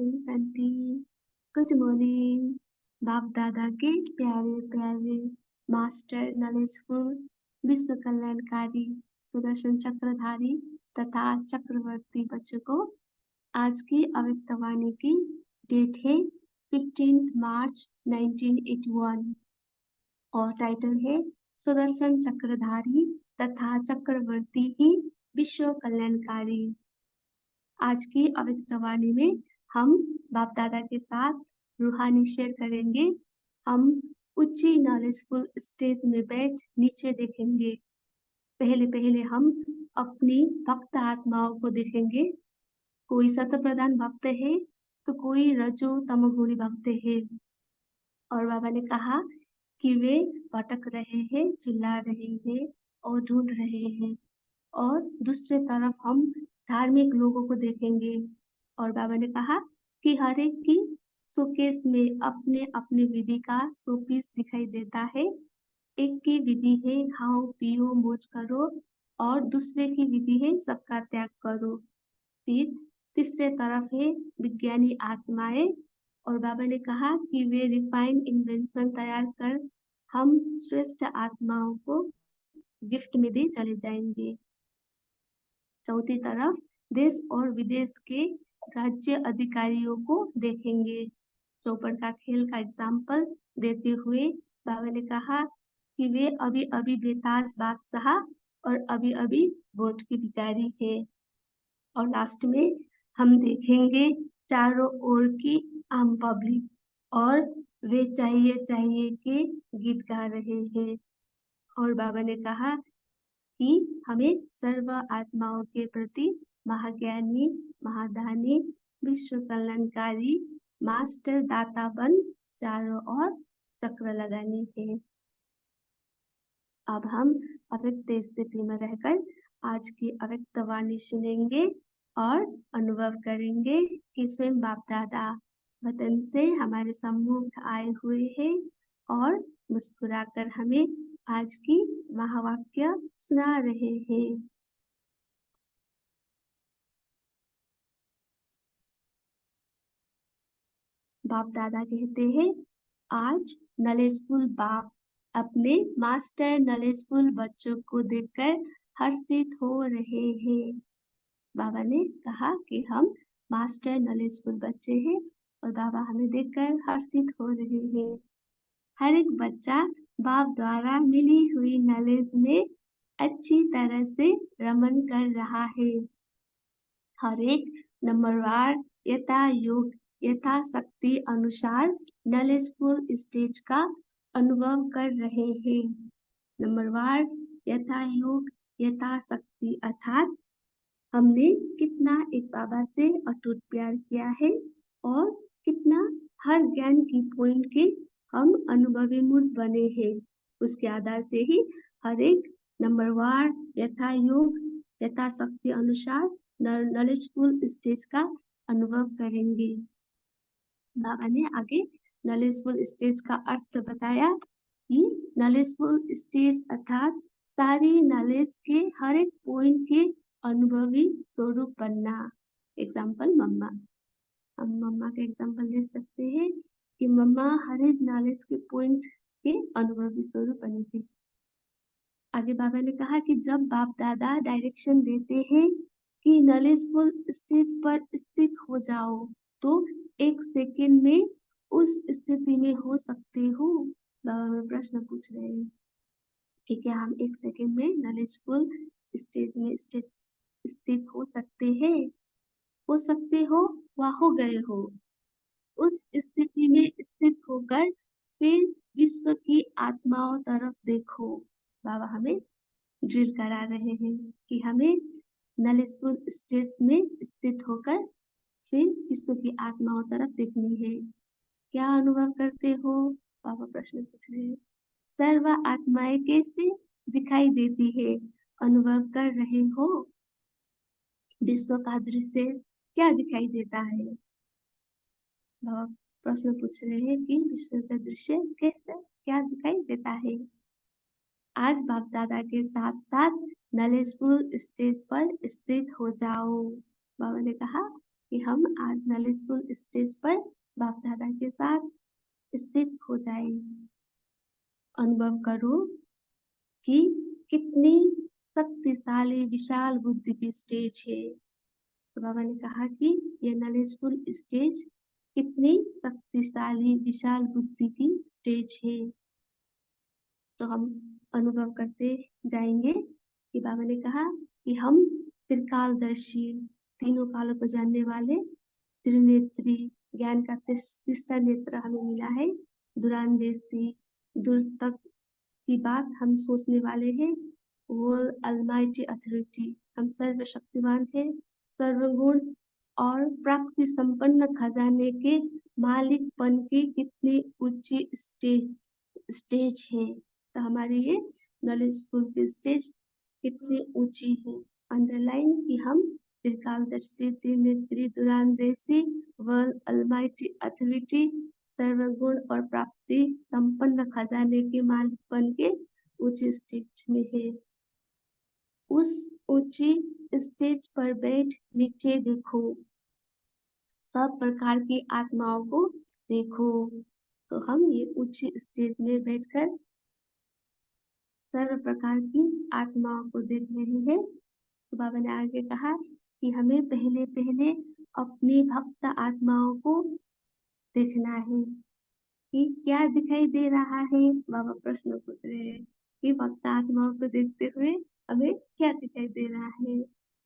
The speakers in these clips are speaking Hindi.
ओम शांति। Good morning. बाप दादा के प्यारे प्यारे मास्टर नॉलेजफुल विश्व कल्याणकारी सुदर्शन चक्रधारी तथा चक्रवर्ती बच्चों को आज की अव्यक्त वाणी की डेट है 15 मार्च 1981 और टाइटल है सुदर्शन चक्रधारी तथा चक्रवर्ती ही विश्व कल्याणकारी। आज की अव्यक्त वाणी में हम बाप दादा के साथ रूहानी शेयर करेंगे। हम उच्ची नॉलेजफुल स्टेज में बैठ नीचे देखेंगे। पहले पहले हम अपनी भक्त आत्माओं को देखेंगे। कोई सत प्रधान भक्त है तो कोई रजो तमोगुणी भक्त है। और बाबा ने कहा कि वे भटक रहे हैं, चिल्ला रहे हैं और ढूंढ रहे हैं। और दूसरे तरफ हम धार्मिक लोगों को देखेंगे। और बाबा ने कहा कि हर एक की शोकेस में अपने अपने विधि का शोपीस दिखाई देता है। एक की विधि है खाओ पियो मौज करो और दूसरे की विधि है सबका त्याग करो। फिर तीसरे तरफ है विज्ञानी आत्माएं। और बाबा ने कहा कि वे रिफाइंड इन्वेंशन तैयार कर हम श्रेष्ठ आत्माओं को गिफ्ट में दे चले जाएंगे। चौथी तरफ देश और विदेश के राज्य अधिकारियों को देखेंगे। चौपड़ का खेल का एग्जाम्पल देते हुए बाबा ने कहा कि वे अभी अभी बेताज बादशाह और अभी अभी वोट के भिखारी है। और लास्ट में हम देखेंगे चारों ओर की आम पब्लिक और वे चाहिए के गीत गा रहे हैं। और बाबा ने कहा कि हमें सर्व आत्माओं के प्रति महाज्ञानी महादानी विश्व कल्याणकारी मास्टर दाता बन चारों ओर चक्र लगानी है। अब हम अव्यक्त स्थिति में रहकर आज की अव्यक्त वाणी सुनेंगे और अनुभव करेंगे कि स्वयं बाप दादा वतन से हमारे सम्मुख आए हुए हैं और मुस्कुराकर हमें आज की महावाक्य सुना रहे हैं। बाप दादा कहते हैं, आज नॉलेजफुल बाप अपने मास्टर नॉलेजफुल बच्चों को देखकर हर्षित हो रहे हैं। बाबा ने कहा कि हम मास्टर नॉलेजफुल बच्चे हैं और बाबा हमें देखकर हर्षित हो रहे हैं। हर एक बच्चा बाप द्वारा मिली हुई नॉलेज में अच्छी तरह से रमन कर रहा है। हर एक नंबरवार यथा योग यथा शक्ति अनुसार नॉलेजफुल स्टेज का अनुभव कर रहे हैं। नंबरवार यथा योग यथा शक्ति अर्थात हमने कितना एक बाबा से अटूट प्यार किया है और कितना हर ज्ञान की पॉइंट के हम अनुभवी मूर्त बने हैं। उसके आधार से ही हर एक नंबरवार यथा योग यथा शक्ति अनुसार नॉलेजफुल स्टेज का अनुभव करेंगे। बाबा ने आगे नॉलेजफुल स्टेज का अर्थ बताया कि नॉलेजफुल स्टेज अर्थात सारी नॉलेज के हर एक पॉइंट के अनुभवी स्वरूप बनना। एग्जाम्पल मम्मा, हम मम्मा का एग्जाम्पल ले सकते हैं कि मम्मा हर एक नॉलेज के पॉइंट के अनुभवी स्वरूप बनी थी। आगे बाबा ने कहा कि जब बाप दादा डायरेक्शन देते हैं कि नॉलेजफुल स्टेज पर स्थित हो जाओ तो एक सेकेंड में उस स्थिति में हो सकते हो। बाबा में प्रश्न पूछ रहे हैं कि क्या हम एक सेकेंड में नॉलेजफुल स्टेज में स्थित हो सकते हैं? हो सकते हो व हो गए हो। उस स्थिति में स्थित होकर फिर विश्व की आत्माओं तरफ देखो। बाबा हमें ड्रिल करा रहे हैं कि हमें नॉलेजफुल स्टेज में स्थित होकर फिर विश्व की आत्माओं तरफ देखनी है। क्या अनुभव करते हो? बाबा प्रश्न पूछ रहे हैं। सर्व आत्माएं कैसे दिखाई देती है? अनुभव कर रहे हो? विश्व का दृश्य क्या दिखाई देता है? बाबा प्रश्न पूछ रहे हैं कि विश्व का दृश्य कैसे क्या दिखाई देता है? आज बाप दादा के साथ साथ नॉलेजफुल स्टेज पर स्थित हो जाओ। बाबा ने कहा कि हम आज नॉलेजफुल स्टेज पर बाप दादा के साथ स्थित हो जाए। अनुभव करो कि कितनी शक्तिशाली विशाल बुद्धि की स्टेज है। तो बाबा ने कहा कि ये नॉलेजफुल स्टेज कितनी शक्तिशाली विशाल बुद्धि की स्टेज है। तो हम अनुभव करते जाएंगे कि बाबा ने कहा कि हम त्रिकालदर्शी, तीनों कालों को जानने वाले, त्रिनेत्री, ज्ञान का तीसरा नेत्र हमें मिला है, दूरांदेशी, दूर तक की बात हम सोचने वाले हैं, वो अलमाइटी अथॉरिटी, हम सर्वशक्तिमान है, सर्वगुण और प्राप्ति संपन्न खजाने के मालिकपन की कितनी ऊंची स्टेज है। तो हमारी ये नॉलेजफुल की स्टेज कितनी ऊंची है। अंडरलाइन कि हम त्रिकालदर्शी, त्रिनेत्री, दूरांदेशी, वर्ल्ड अलमाइटी अथॉरिटी, सर्वगुण और प्राप्ति संपन्न खजाने के मालिकपन के ऊंचे स्टेज में है। उस ऊंची स्टेज पर बैठ नीचे देखो, सब प्रकार की आत्माओं को देखो। तो हम ये ऊंची स्टेज में बैठकर सर्व प्रकार की आत्माओं को देख रहे हैं। तो बाबा ने आगे कहा कि हमें पहले पहले अपनी भक्त आत्माओं को देखना है कि क्या दिखाई दे रहा है। बाबा प्रश्न पूछ रहे हैं कि भक्त आत्माओं को देखते हुए हमें क्या दिखाई दे रहा है।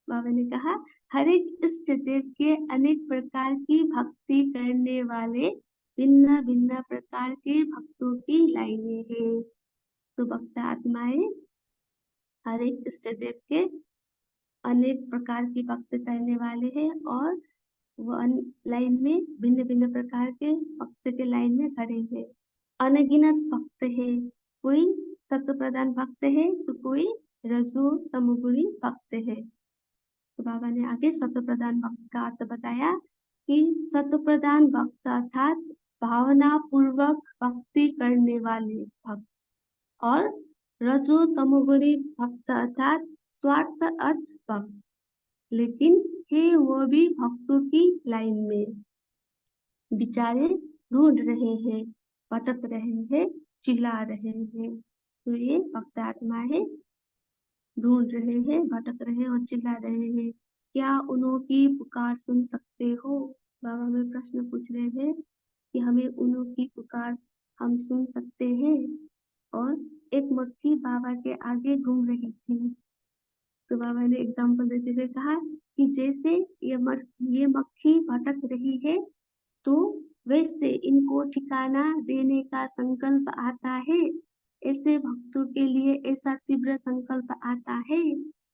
बाबा ने कहा हर एक इष्ट देव के अनेक प्रकार की भक्ति करने वाले भिन्न भिन्न प्रकार के भक्तों की लाइनें हैं। तो भक्त आत्माएं हर एक इष्ट देव के अनेक प्रकार की भक्ति करने वाले हैं और वो लाइन में भिन्न भिन्न प्रकार के भक्त के लाइन में खड़े हैं। अनगिनत भक्त है, कोई सत्व प्रधान भक्त है तो कोई रजो तमोगुणी भक्त है। तो बाबा ने आगे सत्व प्रधान भक्त का अर्थ बताया कि सत्व प्रधान भक्त अर्थात भावना पूर्वक भक्ति करने वाले भक्त, और रजो तमोगुणी भक्त अर्थात स्वार्थ अर्थ भक्त, लेकिन है वो भी भक्तों की लाइन में। बेचारे ढूंढ रहे हैं, भटक रहे हैं, चिल्ला रहे हैं। तो ये भक्त आत्मा है, ढूंढ रहे हैं, भटक रहे हैं और चिल्ला रहे हैं। क्या उनकी पुकार सुन सकते हो? बाबा में प्रश्न पूछ रहे हैं कि हमें उनकी पुकार हम सुन सकते हैं। और एक मक्खी बाबा के आगे घूम रही थी। तो बाबा ने एग्जाम्पल देते हुए कहा कि जैसे ये मक्खी भटक रही है तो वैसे इनको ठिकाना देने का संकल्प आता है, ऐसे भक्तों के लिए ऐसा तीव्र संकल्प आता है।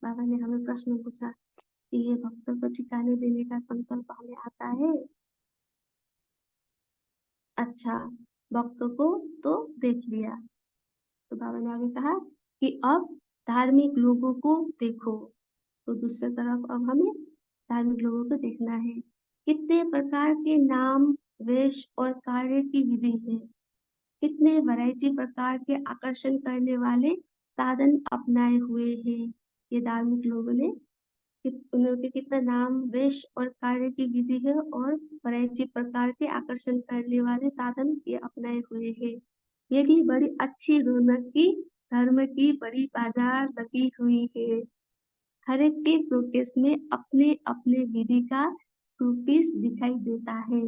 बाबा ने हमें प्रश्न पूछा कि ये भक्तों को ठिकाने देने का संकल्प हमें आता है। अच्छा, भक्तों को तो देख लिया। तो बाबा ने आगे कहा कि अब धार्मिक लोगों को देखो। तो दूसरी तरफ अब हमें धार्मिक लोगों को देखना है। कितने प्रकार के नाम, वेश और कार्य की विधि है, कितने वैरायटी प्रकार के आकर्षण करने वाले साधन अपनाए हुए हैं ये धार्मिक लोगों ने। उनके कितना नाम, वेश और कार्य की विधि है और वैरायटी प्रकार के आकर्षण करने वाले साधन ये अपनाए हुए हैं। ये भी बड़ी अच्छी रौनक की धर्म की बड़ी बाजार लगी हुई है। हर एक के शोकेस में अपने अपने विधि का शोपीस दिखाई देता है।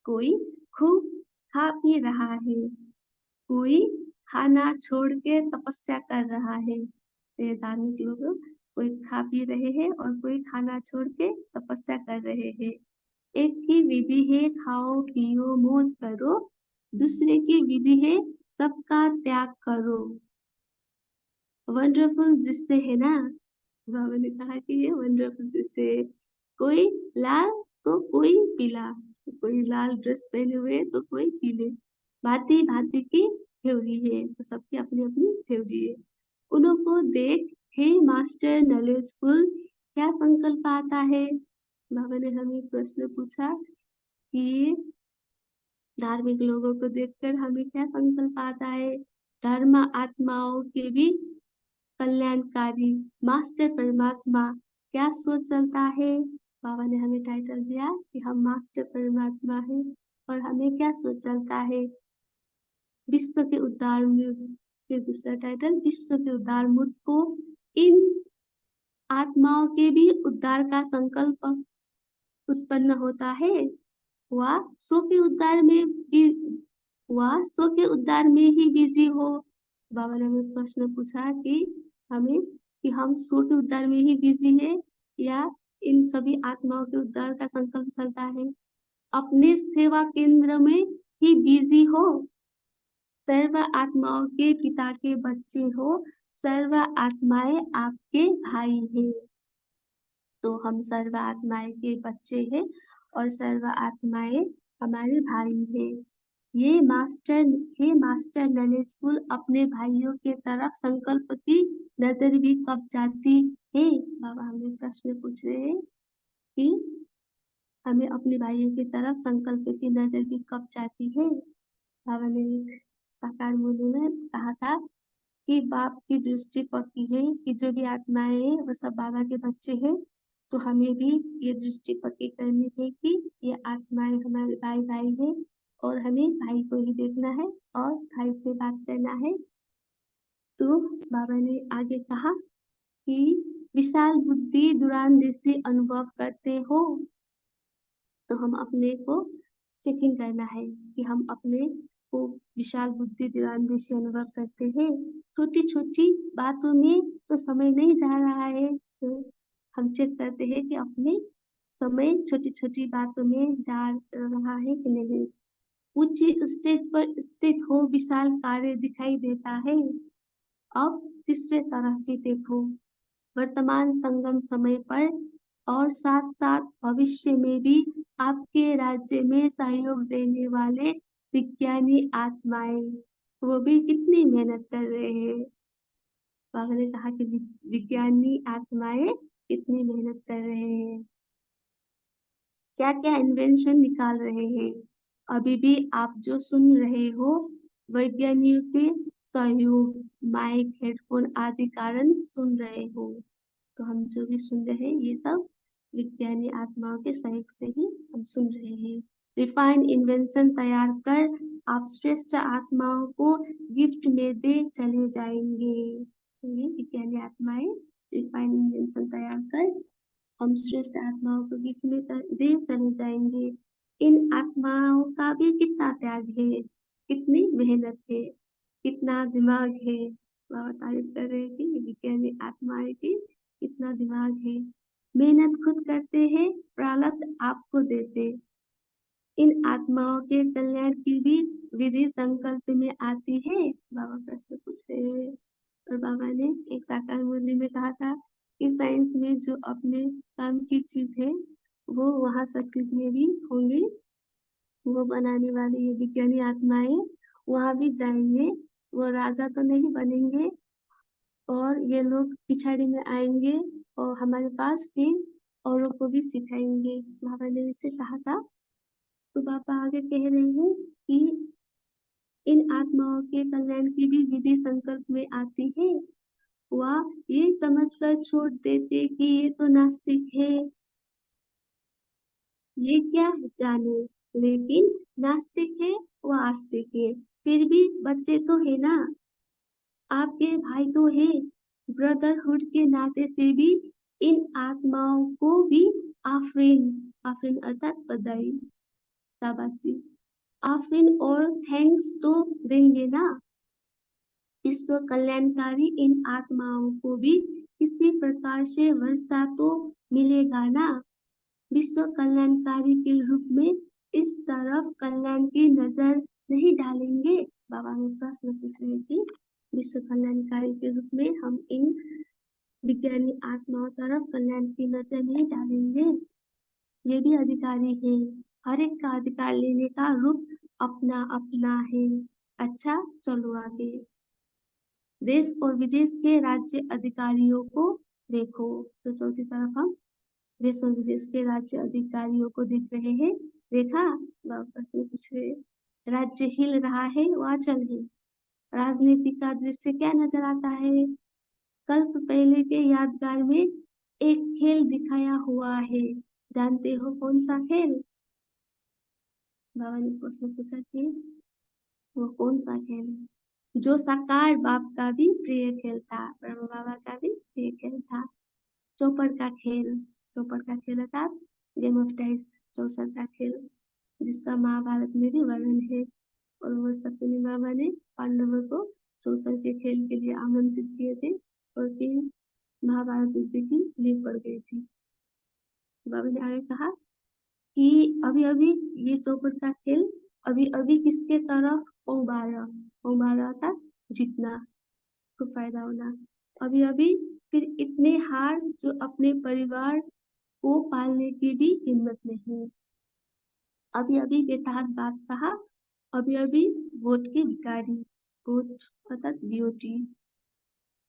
कोई खूब खा पी रहा है, कोई खाना छोड़ के तपस्या कर रहा है। ये धार्मिक लोग, कोई खा पी रहे हैं और कोई खाना छोड़ के तपस्या कर रहे हैं। एक की विधि है खाओ पियो मौज करो, दूसरे की विधि है सबका त्याग करो। वंडरफुल जिससे है ना, बाबा ने कहा कि ये वंडरफुल जिससे, कोई लाल तो कोई पीला, कोई लाल ड्रेस पहने हुए तो कोई पीले, भांति भांति की थ्योरी है, तो सबकी अपनी अपनी थ्योरी है। उनको देख हे मास्टर नॉलेजफुल क्या संकल्प आता है। बाबा ने हमें प्रश्न पूछा कि धार्मिक लोगों को देखकर हमें क्या संकल्प आता है। धर्म आत्माओं के भी कल्याणकारी मास्टर परमात्मा क्या सोच चलता है। बाबा ने हमें टाइटल दिया कि हम मास्टर परमात्मा हैं और हमें क्या सोच चलता है। विश्व के उद्धार मूर्त, फिर दूसरा टाइटल, विश्व के उद्धार मूर्त को इन आत्माओं के भी उद्धार का संकल्प उत्पन्न होता है। वह सो के उद्धार में भी, वह सो के उद्धार में ही बिजी हो। बाबा ने हमें प्रश्न पूछा कि हमें कि हम सो के उद्धार में ही बिजी है या इन सभी आत्माओं के उद्धार का संकल्प चलता है। अपने सेवा केंद्र में ही बिजी हो। सर्व आत्माओं के पिता के बच्चे हो। सर्व आत्माएं आपके भाई हैं। तो हम सर्व आत्माएं के बच्चे हैं और सर्व आत्माएं हमारे भाई हैं। ये मास्टर नॉलेजफुल अपने भाइयों के तरफ संकल्प की नजर भी कब जाती है। बाबा हमें प्रश्न पूछ रहे हैं कि हमें अपने भाइयों की तरफ संकल्प की नजर भी कब जाती है। बाबा ने एक साकार मूल्य में कहा था कि बाप की दृष्टि पक्की है कि जो भी आत्माएं हैं वो सब बाबा के बच्चे हैं। तो हमें भी ये दृष्टि पक्की करनी है कि ये आत्माएं हमारे भाई भाई हैं और हमें भाई को ही देखना है और भाई से बात करना है। तो बाबा ने आगे कहा कि विशाल बुद्धि दूरांदेशी अनुभव करते हो। तो हम अपने को चेकिंग करना है कि हम अपने को विशाल बुद्धि दूरांदेशी अनुभव करते हैं। छोटी छोटी बातों में तो समय नहीं जा रहा है, तो हम चेक करते हैं कि अपने समय छोटी छोटी बातों में जा रहा है कि नहीं। ऊंची स्टेज पर स्थित हो विशाल कार्य दिखाई देता है। अब तीसरे तरफ भी देखो, वर्तमान संगम समय पर और साथ साथ भविष्य में भी आपके राज्य में सहयोग देने वाले विज्ञानी आत्माएं, वो भी कितनी मेहनत कर रहे हैं। बाबा ने कहा कि विज्ञानी आत्माएं कितनी मेहनत कर रहे हैं, क्या क्या इन्वेंशन निकाल रहे हैं। अभी भी आप जो सुन रहे हो वैज्ञानिकों के सहयोग, माइक, हेडफोन आदि कारण सुन रहे हो। तो हम जो भी सुन रहे हैं ये सब विज्ञानी आत्माओं के सहयोग से ही हम सुन रहे हैं। रिफाइन इन्वेंशन तैयार कर आप श्रेष्ठ आत्माओं को गिफ्ट में दे चले जाएंगे। तो ये विज्ञानी आत्माएं रिफाइन इन्वेंशन तैयार कर हम श्रेष्ठ आत्माओं को गिफ्ट में दे चले जाएंगे। इन आत्माओं का भी कितना त्याग है, कितनी मेहनत है, कितना दिमाग है। बाबा तारीफ कर रहे हैं कि विज्ञानी आत्माएं की कितना दिमाग है, मेहनत खुद करते हैं, प्रारब्ध आपको देते। इन आत्माओं के कल्याण की भी विधि संकल्प में आती है। बाबा प्रश्न पूछ रहे हैं और बाबा ने एक साकार मुरली में कहा था कि साइंस में जो अपने काम की चीज है वो वहाँ सत्युग में भी होंगी। वो बनाने वाली ये विज्ञानी आत्माएं वहाँ भी जाएंगे। वो राजा तो नहीं बनेंगे और ये लोग पिछाड़ी में आएंगे और हमारे पास फिर औरों को भी सिखाएंगे। बाबा ने इसे कहा था। तो बाबा आगे कह रहे हैं कि इन आत्माओं के कल्याण की भी विधि संकल्प में आती है। वह ये समझकर छोड़ देते कि ये तो नास्तिक है, ये क्या जाने, लेकिन नास्तिक है वह आस्तिक है, फिर भी बच्चे तो है ना, आपके भाई तो है। ब्रदरहुड के नाते से भी इन आत्माओं को भी आफरीन, आफरीन अर्थात बधाई, शाबाशी, आफरीन और थैंक्स तो देंगे ना। विश्व कल्याणकारी इन आत्माओं को भी किसी प्रकार से वर्षा तो मिलेगा ना। विश्व कल्याणकारी के रूप में इस तरफ कल्याण की नजर नहीं डालेंगे। बाबा में प्रश्न पूछ रहे थे, विश्व कल्याणकारी के रूप में हम इन विज्ञानी आत्माओं तरफ कल्याण की नजर नहीं डालेंगे। ये भी अधिकारी है, हर एक का अधिकार लेने का रूप अपना अपना है। अच्छा चलो आगे। देश और विदेश के राज्य अधिकारियों को देखो। तो चौथी तरफ हम देश और विदेश के राज्य अधिकारियों को देख रहे हैं। देखा, वापस में पूछ रहे, राज्य हिल रहा है वह चल है। राजनीति का दृश्य क्या नजर आता है। कल्प पहले के यादगार में एक खेल दिखाया हुआ है जानते हो कौन सा खेल? बाबा ने प्रश्न पूछा कि वो कौन सा खेल है जो साकार बाप का भी प्रिय खेल था, ब्रह्म बाबा का भी प्रिय खेल था। चौपड़ का खेल। चौपड़ का खेल अर्थात गेम ऑफ डाइस, चौसर का खेल, जिसका महाभारत में भी वर्णन है। और वो शकुनी बाबा ने पांडवों को चौसर के खेल के लिए आमंत्रित किए थे और फिर महाभारत युद्ध की नींव पड़ गई थी। बाबा ने आगे कहा कि अभी अभी ये चौपड़ का खेल अभी अभी किसके तरफ उबारा, उबारा था जीतना, खूब फायदा होना। अभी अभी फिर इतने हार जो अपने परिवार को पालने की भी हिम्मत नहीं। अभी अभी बेताज बादशाह, अभी अभी वोट के भिखारी, वोट अर्थात बीओटी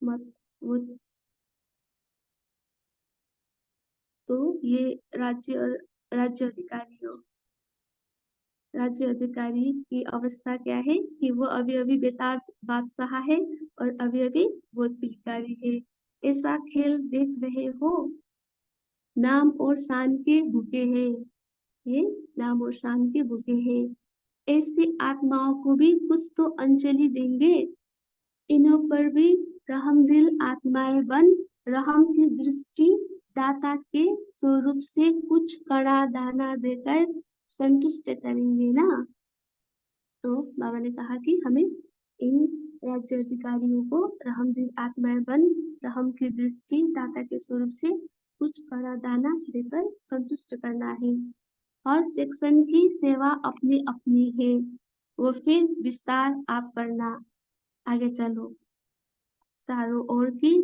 मत वोट। तो ये राज्य और राज्य अधिकारियों, राज्य अधिकारी की अवस्था क्या है कि वो अभी अभी बेताज बादशाह है और अभी अभी वोट के भिखारी है। ऐसा खेल देख रहे हो, नाम और शान के भूखे हैं, ये नाम और शान के भूखे हैं। ऐसी आत्माओं को भी कुछ तो अंजलि देंगे, इन्हों पर भी रहमदिल आत्माएं बन रहम की दृष्टि दाता के स्वरूप से कुछ कड़ा दाना देकर संतुष्ट करेंगे ना। तो बाबा ने कहा कि हमें इन राज्य अधिकारियों को रहमदिल आत्माएं बन रहम की दृष्टि दाता के स्वरूप से कुछ कड़ा दाना देकर संतुष्ट करना है। हर सेक्शन की सेवा अपनी अपनी है, वो फिर विस्तार आप करना। आगे चलो। चारों ओर की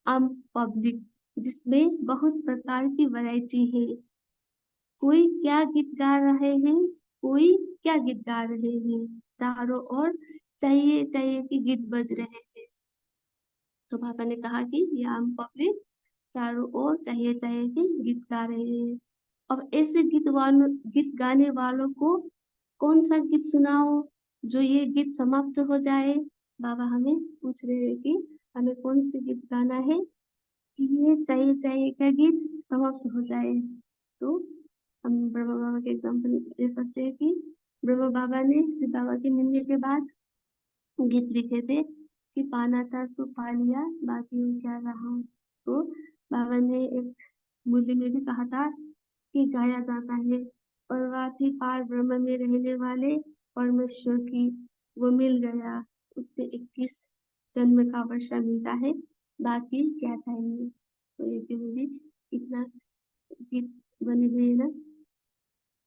आम पब्लिक, जिसमें बहुत प्रकार की वैरायटी है। कोई क्या गीत गा रहे हैं, कोई क्या गीत गा रहे हैं। चारों ओर चाहिए चाहिए कि गीत बज रहे हैं। तो पापा ने कहा कि ये आम पब्लिक चारों ओर चाहिए चाहिए कि गीत गा रहे हैं। अब ऐसे गीत गाने वालों को कौन सा गीत सुनाओ जो ये गीत समाप्त हो जाए। बाबा हमें पूछ रहे हैं कि हमें कौन सी गीत गाना है कि ये चाहिए चाहिए का गीत समाप्त हो जाए। तो हम ब्रह्मा बाबा के एग्जाम्पल दे सकते हैं कि ब्रह्मा बाबा ने शिव बाबा के मिलने के बाद गीत लिखे थे कि पाना था सो पा लिया, बाकी वो क्या रहा। तो बाबा ने एक मूल्य में भी कहा था कि गाया जाता है, परवा थी पार ब्रह्म में रहने वाले परमेश्वर की, वो मिल गया, उससे 21 जन्म का वर्षा मिलता है, बाकी क्या चाहिए। तो ये भी इतना गीत बने हुए है ना,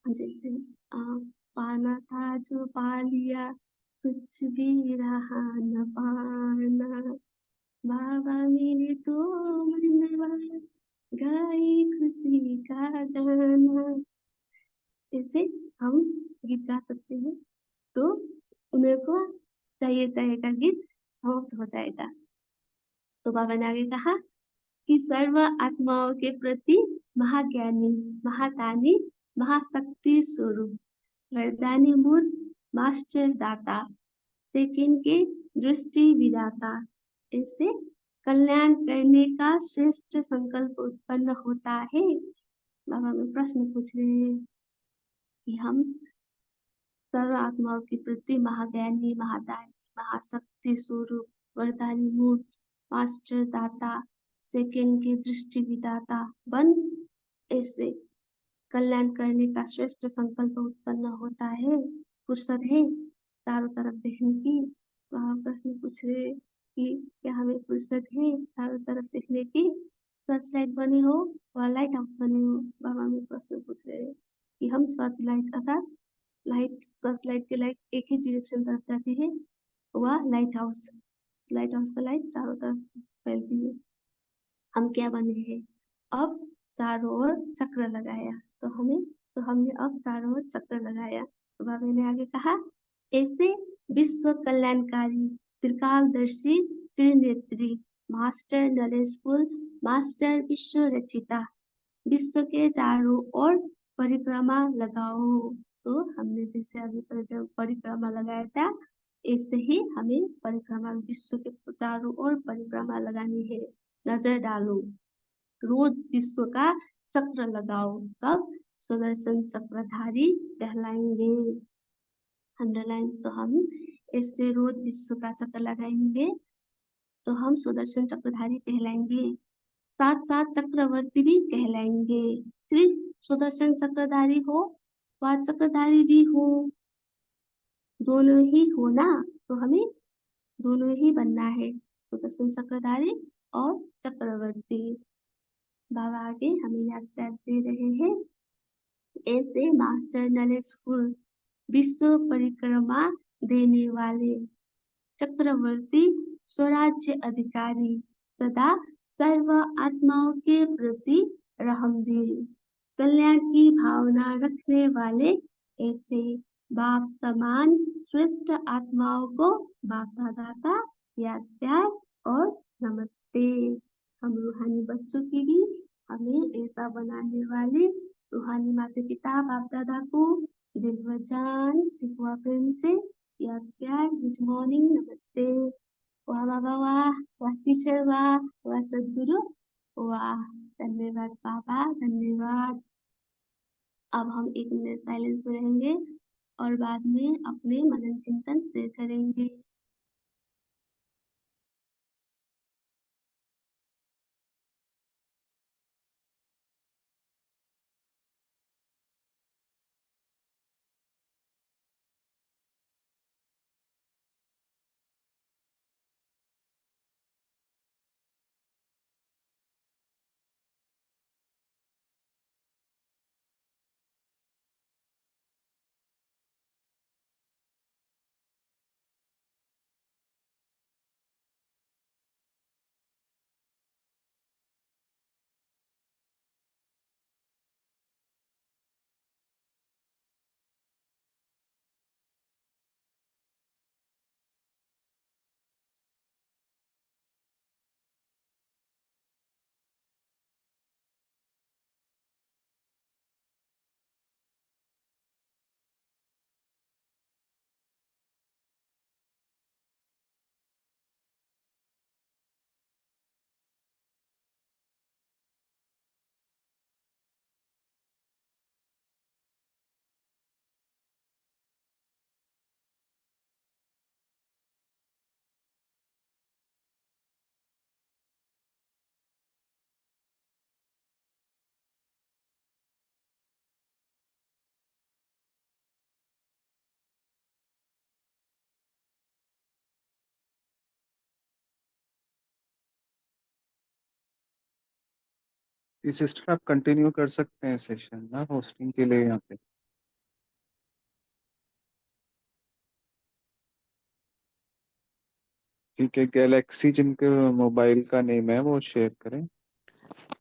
जैसे आ, पाना था जो पा लिया, कुछ भी रहा न पाना, बाबा मेरे तो मनवा गाई खुशी का गाना। ऐसे हम गीत गा सकते हैं। तो उन्हें को चाहिए चाहिएगा गीत समाप्त हो जाएगा। तो बाबा ने आगे कहा कि सर्व आत्माओं के प्रति महाज्ञानी, महादानी, महाशक्ति स्वरूप, वरदानी मूर्त, मास्टर दाता, सेकंड के दृष्टि विदाता, ऐसे कल्याण करने का श्रेष्ठ संकल्प उत्पन्न होता है। बाबा में प्रश्न पूछ रहे हैं कि हम सर्व आत्माओं के प्रति महाज्ञानी, महादानी, महाशक्ति स्वरूप, वरदानी मूर्त, मास्टर दाता, सेकंड के दृष्टि विदाता बन ऐसे कल्याण करने का श्रेष्ठ संकल्प उत्पन्न होता है, फुर्सत है चारों तरफ देखने की। वहाँ प्रश्न पूछ रहे कि क्या हमें फुर्सत है चारों तरफ देखने की, सर्च लाइट बने हो व लाइट हाउस बने हो। बाबा में प्रश्न पूछ रहे कि हम सर्च लाइट अर्थात लाइट, सर्च लाइट के लाइट एक ही डायरेक्शन तरफ जाती है, वह लाइट हाउस, लाइट हाउस का लाइट चारों तरफ फैलती है। हम क्या बने हैं, अब चारों ओर चक्र लगाया। तो हमने अब चारों ओर चक्र लगाया। तो बाबा ने आगे कहा, ऐसे विश्व कल्याणकारी, त्रिकालदर्शी, त्रिनेत्री, मास्टर नॉलेजफुल, मास्टर विश्व रचिता, विश्व के चारों ओर परिक्रमा लगाओ। तो हमने जैसे अभी परिक्रमा लगाया था, ऐसे ही हमें परिक्रमा विश्व के चारों ओर परिक्रमा लगानी है। नजर डालो, रोज विश्व का चक्र लगाओ, तब सुदर्शन चक्रधारी कहलाएंगे। अंडरलाइन। तो हम इससे रोज विश्व का चक्र लगाएंगे तो हम सुदर्शन चक्रधारी कहलाएंगे, साथ साथ चक्रवर्ती भी कहलाएंगे। सिर्फ सुदर्शन चक्रधारी हो व चक्रधारी भी हो, दोनों ही हो ना, तो हमें दोनों ही बनना है, सुदर्शन चक्रधारी और चक्रवर्ती। बाबा आगे हमें याद कर दे रहे हैं, ऐसे मास्टर नॉलेजफुल, विश्व परिक्रमा देने वाले, चक्रवर्ती, स्वराज्य अधिकारी, सदा सर्व आत्माओं के प्रति रहमदिल, कल्याण की भावना रखने वाले, ऐसे बाप समान श्रेष्ठ आत्माओं को बाप दादा का याद प्यार और नमस्ते। हम रूहानी बच्चों की भी हमें ऐसा बनाने वाले रूहानी माता पिता बाप दादा को दिल व जान सिखवा प्रेम से याद प्यार, गुड मॉर्निंग, नमस्ते। वाह बाबा वाह, वाह टीचर वाह, वाह सदगुरु वाह, धन्यवाद बाबा, धन्यवाद। अब हम 1 मिनट साइलेंस में रहेंगे और बाद में अपने मनन चिंतन शेयर करेंगे। ये सिस्टर आप कंटिन्यू कर सकते हैं सेशन ना, होस्टिंग के लिए यहाँ पे। ठीक है, गैलेक्सी जिनके मोबाइल का नेम है वो शेयर करें।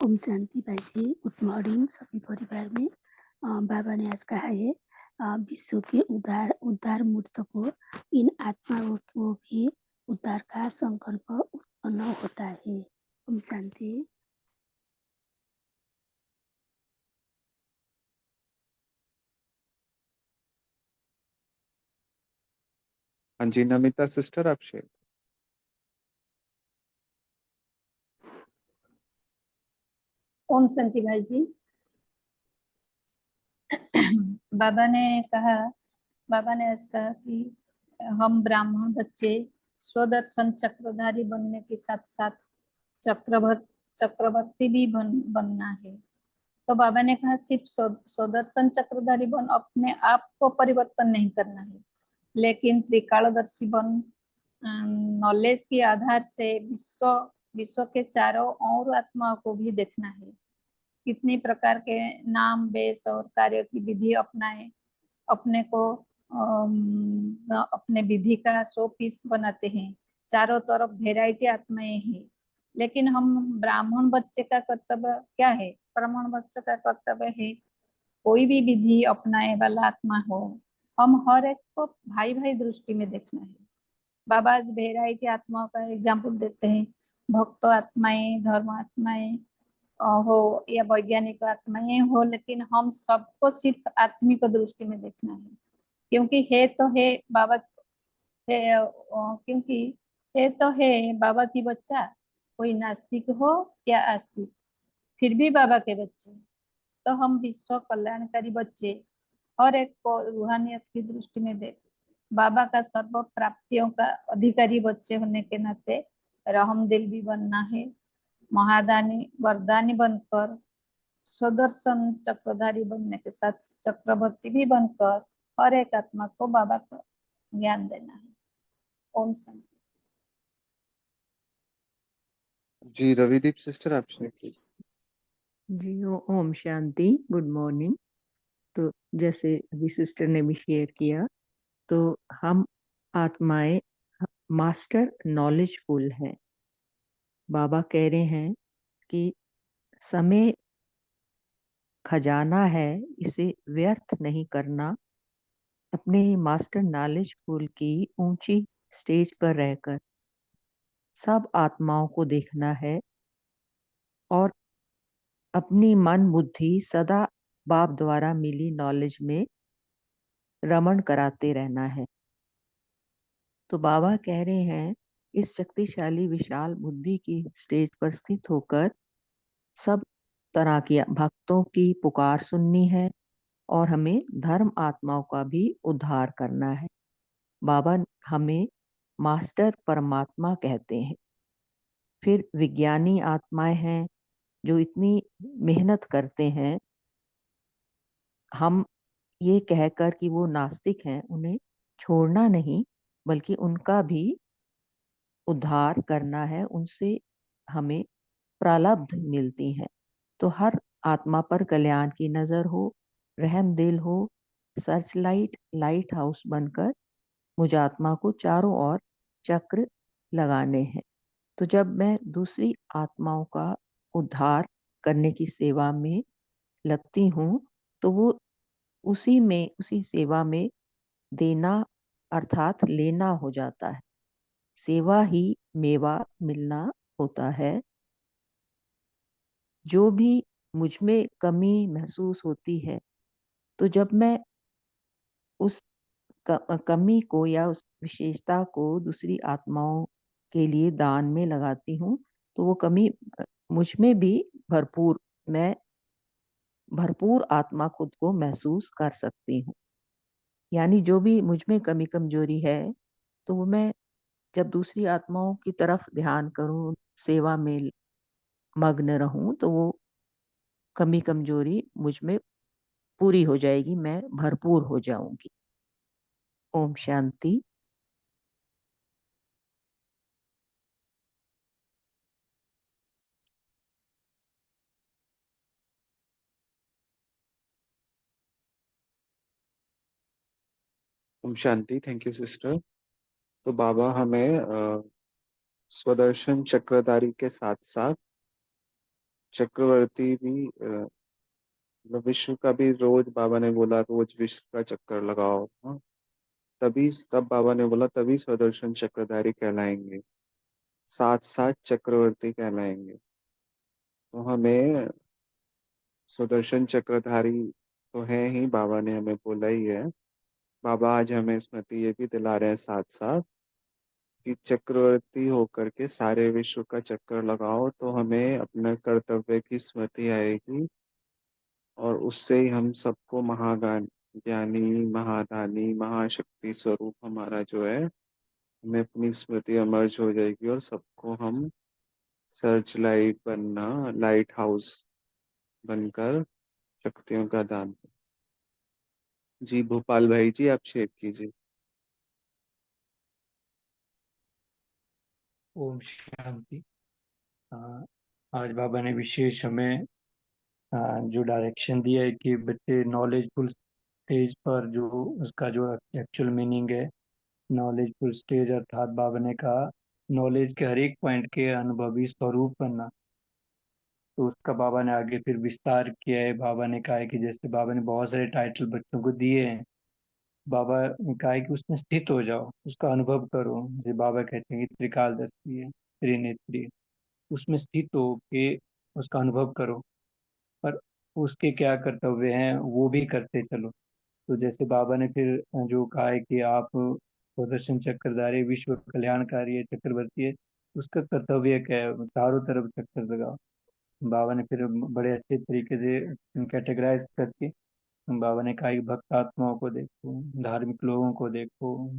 ओम शांति भाई जी, गुड मॉर्निंग सभी परिवार में। बाबा ने आज कहा है विश्व के उद्धार मूर्त को, इन आत्माओं को भी उद्धार का संकल्प उत्पन्न होता है। ओम शांति। हाँ जी, नमिता सिस्टर आप शेयर। ओम शांति भाई जी। बाबा ने आज कहा कि हम ब्राह्मण बच्चे स्वदर्शन चक्रधारी बनने के साथ साथ चक्रवर्ती भी बनना है। तो बाबा ने कहा सिर्फ स्वदर्शन चक्रधारी बन अपने आप को परिवर्तन नहीं करना है, लेकिन त्रिकालदर्शी बन नॉलेज के आधार से विश्व के चारों और आत्माओं को भी देखना है। कितनी प्रकार के नाम वेश और कार्यों की विधि अपनाए, अपने को अपने विधि का 100 पीस बनाते हैं। चारों तरफ वेराइटी आत्माएं हैं, लेकिन हम ब्राह्मण बच्चे का कर्तव्य क्या है? ब्राह्मण बच्चे का कर्तव्य है कोई भी विधि अपनाए वाला आत्मा हो, हम हर एक को भाई भाई दृष्टि में देखना है। बाबा आज वेराइटी आत्माओं का एग्जाम्पल देते हैं, भक्त आत्माएं, धर्म आत्माएं हो या वैज्ञानिक आत्माएं हो, लेकिन हम सबको सिर्फ आत्मिक दृष्टि में देखना है। क्योंकि है तो है बाबा है, क्योंकि है तो है बाबा की बच्चा, कोई नास्तिक हो या आस्तिक, फिर भी बाबा के बच्चे। तो हम विश्व कल्याणकारी बच्चे और एक को रूहानियत की दृष्टि में देख बाबा का सर्व प्राप्तियों का अधिकारी बच्चे होने के नाते रहमदिल भी बनना है, महादानी वरदानी बनकर स्वदर्शन चक्रधारी बनने के साथ चक्रवर्ती भी बनकर हर एक आत्मा को बाबा का ज्ञान देना है। ओम शांति। जी रविदीप सिस्टर आप शेयर कीजिए। जी ओम शांति, गुड मॉर्निंग। तो जैसे अभी सिस्टर ने भी शेयर किया, तो हम आत्माएं मास्टर नॉलेजफुल हैं। बाबा कह रहे हैं कि समय खजाना है, इसे व्यर्थ नहीं करना। अपने मास्टर नॉलेजफुल की ऊंची स्टेज पर रहकर सब आत्माओं को देखना है और अपनी मन बुद्धि सदा बाप द्वारा मिली नॉलेज में रमण कराते रहना है। तो बाबा कह रहे हैं इस शक्तिशाली विशाल बुद्धि की स्टेज पर स्थित होकर सब तरह की भक्तों की पुकार सुननी है और हमें धर्म आत्माओं का भी उद्धार करना है। बाबा हमें मास्टर परमात्मा कहते हैं। फिर विज्ञानी आत्माएं हैं जो इतनी मेहनत करते हैं, हम ये कहकर कि वो नास्तिक हैं उन्हें छोड़ना नहीं, बल्कि उनका भी उद्धार करना है, उनसे हमें प्रालब्ध मिलती हैं। तो हर आत्मा पर कल्याण की नजर हो, रहम दिल हो, सर्च लाइट लाइट हाउस बनकर मुझ आत्मा को चारों ओर चक्र लगाने हैं। तो जब मैं दूसरी आत्माओं का उद्धार करने की सेवा में लगती हूँ, तो वो उसी सेवा में देना अर्थात लेना हो जाता है। सेवा ही मेवा मिलना होता है। जो भी मुझ में कमी महसूस होती है, तो जब मैं उस कमी को या उस विशेषता को दूसरी आत्माओं के लिए दान में लगाती हूँ, तो वो कमी मुझ में भी मैं भरपूर आत्मा खुद को महसूस कर सकती हूँ। यानी जो भी मुझ में कमी कमजोरी है, तो वो मैं जब दूसरी आत्माओं की तरफ ध्यान करूं, सेवा में मग्न रहूं, तो वो कमी कमजोरी मुझ में पूरी हो जाएगी, मैं भरपूर हो जाऊंगी। ओम शांति। ओम शांति। Thank you sister. तो बाबा हमें स्वदर्शन चक्रधारी के साथ साथ चक्रवर्ती भी मतलब विश्व का भी रोज बाबा ने बोला रोज विश्व का चक्कर लगाओ। हाँ, तभी तब बाबा ने बोला तभी स्वदर्शन चक्रधारी कहलाएंगे, साथ साथ चक्रवर्ती कहलाएंगे। तो हमें सुदर्शन चक्रधारी तो है ही, बाबा ने हमें बोला ही है। बाबा आज हमें स्मृति ये भी दिला रहे हैं साथ साथ कि चक्रवर्ती होकर के सारे विश्व का चक्कर लगाओ, तो हमें अपने कर्तव्य की स्मृति आएगी और उससे ही हम सबको महागान ज्ञानी महादानी महाशक्ति स्वरूप हमारा जो है, हमें अपनी स्मृति अमर्ज हो जाएगी और सबको हम सर्च लाइट बनना, लाइट हाउस बनकर शक्तियों का दान। जी भोपाल भाई जी आप शेयर कीजिए। ओम शांति। आज बाबा ने विशेष हमें जो डायरेक्शन दिया है कि बच्चे नॉलेजफुल स्टेज पर, जो उसका जो एक्चुअल मीनिंग है, नॉलेजफुल स्टेज अर्थात बाबा ने कहा नॉलेज के हर एक पॉइंट के अनुभवी स्वरूप बनना। तो उसका बाबा ने आगे फिर विस्तार किया है। बाबा ने कहा है कि जैसे बाबा ने बहुत सारे टाइटल बच्चों को दिए हैं, बाबा ने कहा है कि उसमें स्थित हो जाओ, उसका अनुभव करो। जैसे बाबा कहते हैं कि त्रिकालदर्शी है, त्रिनेत्री है, उसमें स्थित हो के उसका अनुभव करो, पर उसके क्या कर्तव्य हैं वो भी करते चलो। तो जैसे बाबा ने फिर जो कहा है कि आप सुदर्शन चक्रधारी विश्व कल्याणकारी है, चक्रवर्ती है, उसका कर्तव्य क्या है? चारों तरफ चक्कर लगाओ। बाबा ने फिर बड़े अच्छे तरीके से कैटेगराइज करके बाबा ने कहा कि भक्त आत्माओं को देखो, धार्मिक लोगों को देखो,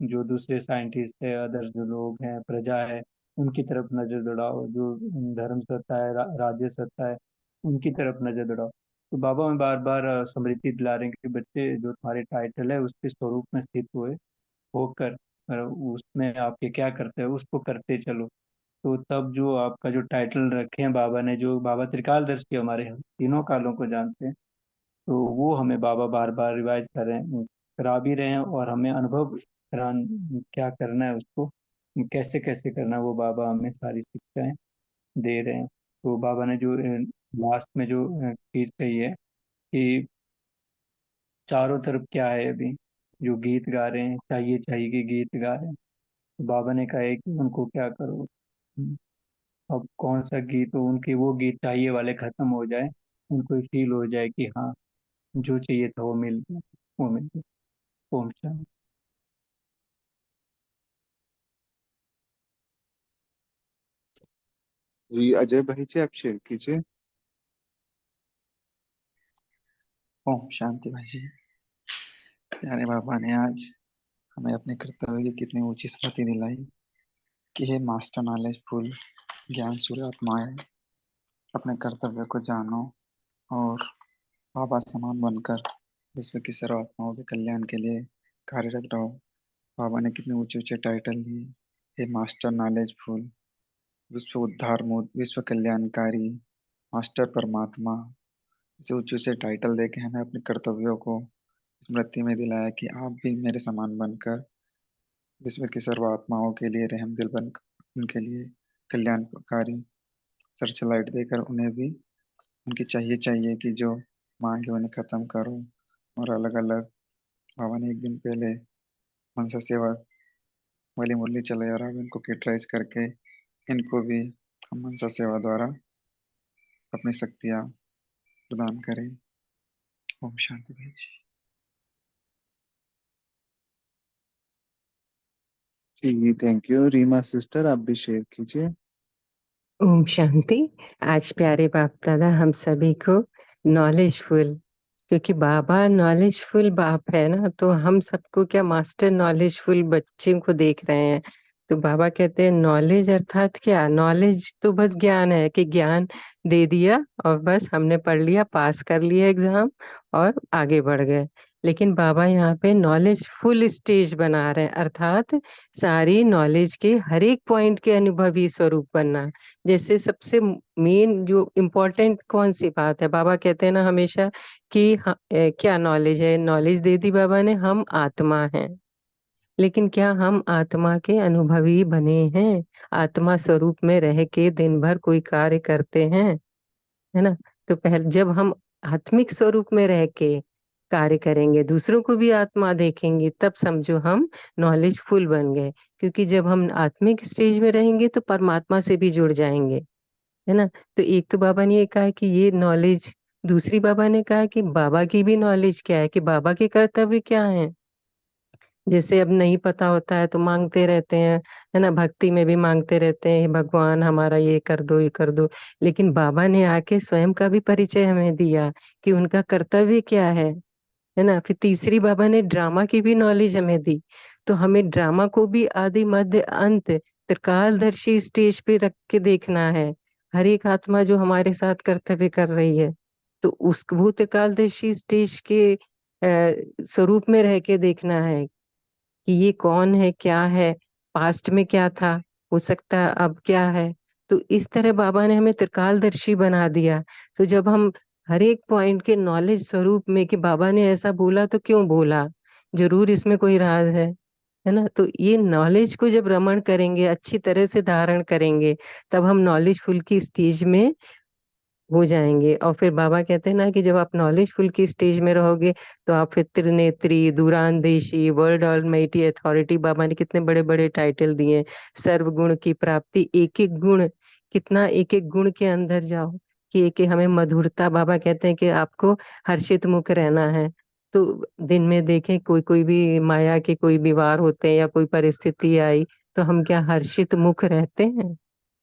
जो दूसरे साइंटिस्ट है, अदर जो लोग हैं, प्रजा है, उनकी तरफ नजर दौड़ाओ, जो धर्म सत्ता है, राज्य सत्ता है, उनकी तरफ नजर दौड़ाओ। तो बाबा में बार बार स्मृति दिला रहे हैं कि बच्चे, जो तुम्हारे टाइटल है उसके स्वरूप में स्थित हुए होकर उसमें आपके क्या करते हैं उसको करते चलो। तो तब जो आपका जो टाइटल रखे हैं बाबा ने, जो बाबा त्रिकालदर्शी हमारे हम तीनों कालों को जानते हैं, तो वो हमें बाबा बार बार रिवाइज कर रहे हैं, करा भी रहे हैं, और हमें अनुभव करा क्या करना है उसको, कैसे कैसे करना है, वो बाबा हमें सारी शिक्षाएं दे रहे हैं। तो बाबा ने जो लास्ट में जो चीज कही है कि चारों तरफ क्या है, अभी जो गीत गा रहे हैं, चाहिए चाहिए के गीत गा रहे हैं, तो बाबा ने कहा है कि उनको क्या करो। अब कौन सा गीत हो, उनके वो गीत चाहिए वाले खत्म हो जाए, उनको फील हो जाए कि हाँ, जो चाहिए था वो मिल गया, वो मिल गया। ओम शांति। जी अजय भाई जी, आप शेयर कीजिए। ओम शांति भाई जी। प्यारे बाबा ने आज हमें अपने कर्तव्य की कितनी ऊंची स्मृति दिलाई कि हे मास्टर नॉलेजफुल ज्ञान सूर्य आत्माएं, अपने कर्तव्य को जानो और बाबा समान बनकर विश्व की सर्व आत्माओं के कल्याण के लिए कार्यरत रहो। बाबा ने कितने ऊंचे ऊंचे टाइटल दिए, हे मास्टर नॉलेजफुल, विश्व उद्धार विश्व कल्याणकारी, मास्टर परमात्मा। इसे ऊंचे ऊंचे टाइटल देके हमें अपने कर्तव्यों को स्मृति में दिलाया कि आप भी मेरे समान बनकर विश्व की सर्व आत्माओं के लिए रहमदिल बनकर उनके लिए कल्याणकारी सर्चलाइट देकर उन्हें भी उनकी चाहिए चाहिए कि जो मांगे उन्हें खत्म करो। और अलग अलग बाबा ने एक दिन पहले मनसा सेवा वाली मुरली चलाई और अब इनको कैटराइज करके इनको भी हम मनसा सेवा द्वारा अपनी शक्तियाँ प्रदान करें। ओम शांति भाई जी। जी थैंक यू। रीमा सिस्टर, आप भी शेयर कीजिए। ओम शांति। आज प्यारे बाप दादा हम सभी को नॉलेजफुल, क्योंकि बाबा नॉलेजफुल बाप है ना, तो हम सबको क्या मास्टर नॉलेजफुल बच्चे को देख रहे हैं। तो बाबा कहते हैं नॉलेज अर्थात क्या, नॉलेज तो बस ज्ञान है कि ज्ञान दे दिया और बस हमने पढ़ लिया, पास कर लिया एग्जाम और आगे बढ़ गए। लेकिन बाबा यहाँ पे नॉलेज फुल स्टेज बना रहे हैं, अर्थात सारी नॉलेज के हर एक पॉइंट के अनुभवी स्वरूप बनना। जैसे सबसे मेन जो इम्पोर्टेंट कौन सी बात है, बाबा कहते हैं ना हमेशा कि क्या नॉलेज है, नॉलेज दे दी बाबा ने, हम आत्मा हैं। लेकिन क्या हम आत्मा के अनुभवी बने हैं? आत्मा स्वरूप में रह के दिन भर कोई कार्य करते हैं, है ना? तो पहले जब हम आत्मिक स्वरूप में रह के कार्य करेंगे, दूसरों को भी आत्मा देखेंगे, तब समझो हम नॉलेजफुल बन गए। क्योंकि जब हम आत्मिक स्टेज में रहेंगे तो परमात्मा से भी जुड़ जाएंगे, है ना? तो एक तो बाबा ने ये कहा कि ये नॉलेज, दूसरी बाबा ने कहा कि बाबा की भी नॉलेज क्या है, कि बाबा के कर्तव्य क्या है। जैसे अब नहीं पता होता है तो मांगते रहते हैं, है ना? भक्ति में भी मांगते रहते हैं, "हे भगवान हमारा ये कर दो, ये कर दो।" लेकिन बाबा ने आके स्वयं का भी परिचय हमें दिया कि उनका कर्तव्य क्या है ना? फिर तीसरी बाबा ने ड्रामा की भी नॉलेज हमें दी। तो हमें ड्रामा को भी आदि मध्य अंत त्रिकालदर्शी स्टेज पे रख के देखना है। हर एक आत्मा जो हमारे साथ कर्तव्य कर रही है, तो उस वो त्रिकालदर्शी स्टेज के स्वरूप में रह के देखना है कि ये कौन है, क्या है, पास्ट में क्या था, हो सकता है अब क्या है। तो इस तरह बाबा ने हमें त्रिकालदर्शी बना दिया। तो जब हम हर एक पॉइंट के नॉलेज स्वरूप में कि बाबा ने ऐसा बोला तो क्यों बोला, जरूर इसमें कोई राज है ना? तो ये नॉलेज को जब रमण करेंगे, अच्छी तरह से धारण करेंगे, तब हम नॉलेजफुल की स्टेज में हो जाएंगे। और फिर बाबा कहते हैं ना कि जब आप नॉलेजफुल की स्टेज में रहोगे तो आप फिर त्रिनेत्री, दूरांदेशी, वर्ल्ड ऑलमाइटी अथॉरिटी, बाबा ने कितने बड़े बड़े टाइटल दिए। सर्वगुण की प्राप्ति, एक एक गुण, कितना एक एक गुण के अंदर जाओ कि एक एक हमें मधुरता, बाबा कहते हैं कि आपको हर्षित मुख रहना है। तो दिन में देखें कोई कोई भी माया के कोई भी वार होते हैं या कोई परिस्थिति आई, तो हम क्या हर्षित मुख रहते हैं?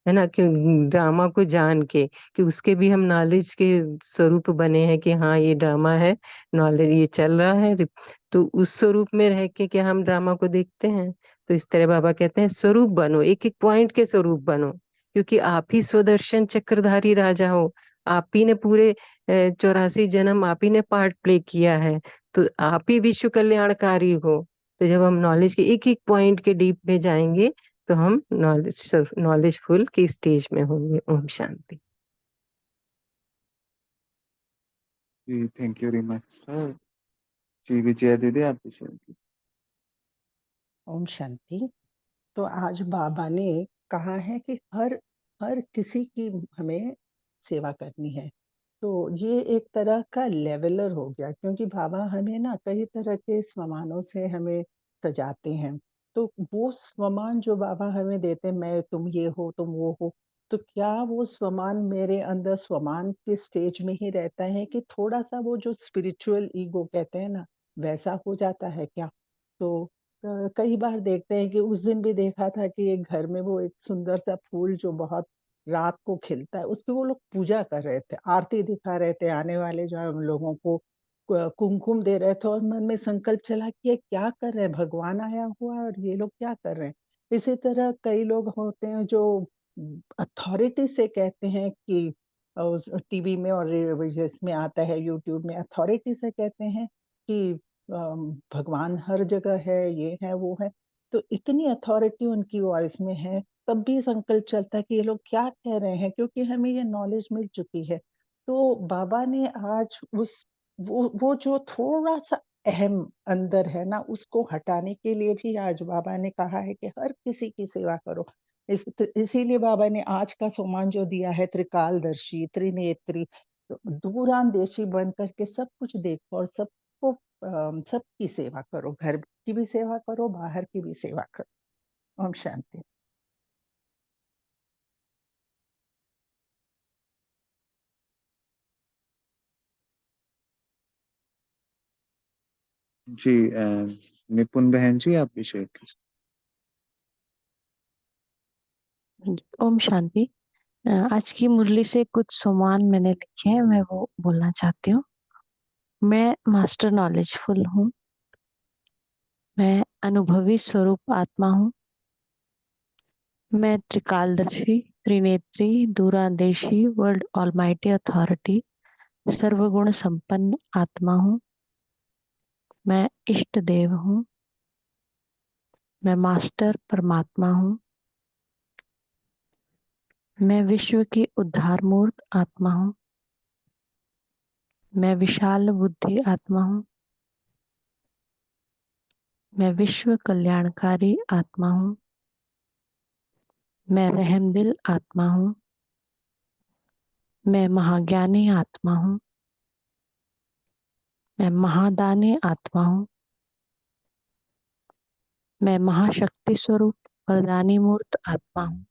है ना, कि ड्रामा को जान के कि उसके भी हम नॉलेज के स्वरूप बने हैं कि हाँ ये ड्रामा है, नॉलेज ये चल रहा है, तो उस स्वरूप में रह के क्या हम ड्रामा को देखते हैं। तो इस तरह बाबा कहते हैं स्वरूप बनो, एक एक पॉइंट के स्वरूप बनो, क्योंकि आप ही स्वदर्शन चक्रधारी राजा हो, आप ही ने पूरे 84 जन्म आप ही ने पार्ट प्ले किया है, तो आप ही विश्व कल्याणकारी हो। तो जब हम नॉलेज के एक एक पॉइंट के डीप में जाएंगे तो हम नॉलेजफुल की स्टेज में होंगे। ओम शांति। जी thank you very much sir. जी विजया दीदी आप भी शेयर कीजिए। ओम शांति। तो आज बाबा ने कहा है कि हर हर किसी की हमें सेवा करनी है। तो ये एक तरह का लेवलर हो गया, क्योंकि बाबा हमें ना कई तरह के स्वमानों से हमें सजाते हैं। तो वो स्वमान जो बाबा हमें देते हैं, मैं तुम ये हो तुम वो हो, तो क्या वो स्वमान मेरे अंदर स्वमान के स्टेज में ही रहता है कि थोड़ा सा वो जो स्पिरिचुअल ईगो कहते हैं ना, वैसा हो जाता है क्या? तो कई बार देखते हैं कि उस दिन भी देखा था कि एक घर में वो एक सुंदर सा फूल जो बहुत रात को खिलता है, उसकी वो लोग पूजा कर रहे थे, आरती दिखा रहे थे, आने वाले जो है उन लोगों को कुमकुम दे रहे थे, और मन में संकल्प चला कि ये क्या कर रहे हैं, भगवान आया हुआ है और ये लोग क्या कर रहे हैं। इसी तरह कई लोग होते हैं जो अथॉरिटी से कहते हैं कि उस टीवी में और इसमें आता है यूट्यूब में, अथॉरिटी से कहते हैं कि भगवान हर जगह है, ये है वो है। तो इतनी अथॉरिटी उनकी वॉइस में है, तब भी संकल्प चलता है कि ये लोग क्या कह रहे हैं, क्योंकि हमें ये नॉलेज मिल चुकी है। तो बाबा ने आज उस वो जो थोड़ा सा अहम अंदर है ना, उसको हटाने के लिए भी आज बाबा ने कहा है कि हर किसी की सेवा करो। इसीलिए बाबा ने आज का सम्मान जो दिया है, त्रिकालदर्शी, त्रिनेत्री, दूरांदेशी बन करके सब कुछ देखो और सबको सबकी सेवा करो, घर की भी सेवा करो, बाहर की भी सेवा करो। ओम शांति। जी निपुण बहन जी आप भी शेयर कीजिए। ओम शांति। आज की मुरली से कुछ सम्मान मैंने लिखे हैं, मैं वो बोलना चाहती हूँ। मैं मास्टर नॉलेजफुल हूँ। मैं अनुभवी स्वरूप आत्मा हूँ। मैं त्रिकालदर्शी, त्रिनेत्री, दूरांदेशी, वर्ल्ड ऑलमाइटी अथॉरिटी, सर्वगुण संपन्न आत्मा हूँ। मैं इष्ट देव हूँ। मैं मास्टर परमात्मा हूँ। मैं विश्व की उद्धार मूर्त आत्मा हूँ। मैं विशाल बुद्धि आत्मा हूँ। मैं विश्व कल्याणकारी आत्मा हूँ। मैं रहमदिल आत्मा हूँ। मैं महाज्ञानी आत्मा हूँ। मैं महादानी आत्मा हूँ। मैं महाशक्ति स्वरूप वरदानी मूर्त आत्मा हूँ।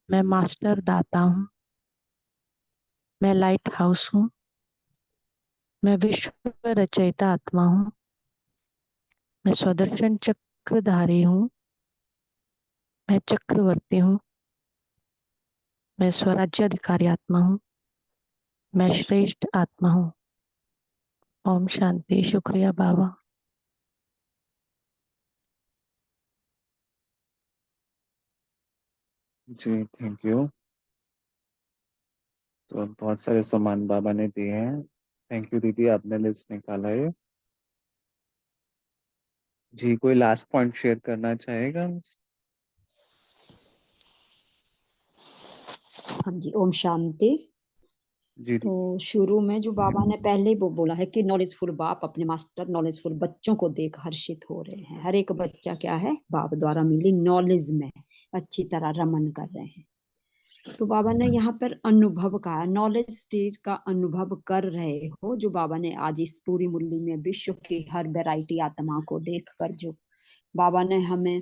मैं मास्टर दाता हूँ। मैं लाइट हाउस हूँ। मैं विश्व रचयिता आत्मा हूँ। मैं स्वदर्शन चक्रधारी हूँ। मैं चक्रवर्ती हूँ। मैं स्वराज्य अधिकारी आत्मा हूँ। मैं श्रेष्ठ आत्मा हूँ। ओम शांति। शुक्रिया बाबा। जी थैंक यू। तो बहुत सारे सम्मान बाबा ने दिए हैं। थैंक यू दीदी आपने लिस्ट निकाला है। जी कोई लास्ट पॉइंट शेयर करना चाहेगा? हाँ जी, ओम शांति। जी तो शुरू में जो बाबा ने पहले ही वो बोला है कि नॉलेजफुल बाप अपने मास्टर नॉलेजफुल बच्चों को देख हर्षित हो रहे हैं। हर एक बच्चा क्या है, बाप द्वारा मिली नॉलेज में अच्छी तरह रमन कर रहे हैं। तो बाबा ने यहाँ पर अनुभव का, नॉलेज स्टेज का अनुभव कर रहे हो, जो बाबा ने आज इस पूरी मुरली में विश्व की हर वैरायटी आत्मा को देखकर जो बाबा ने हमें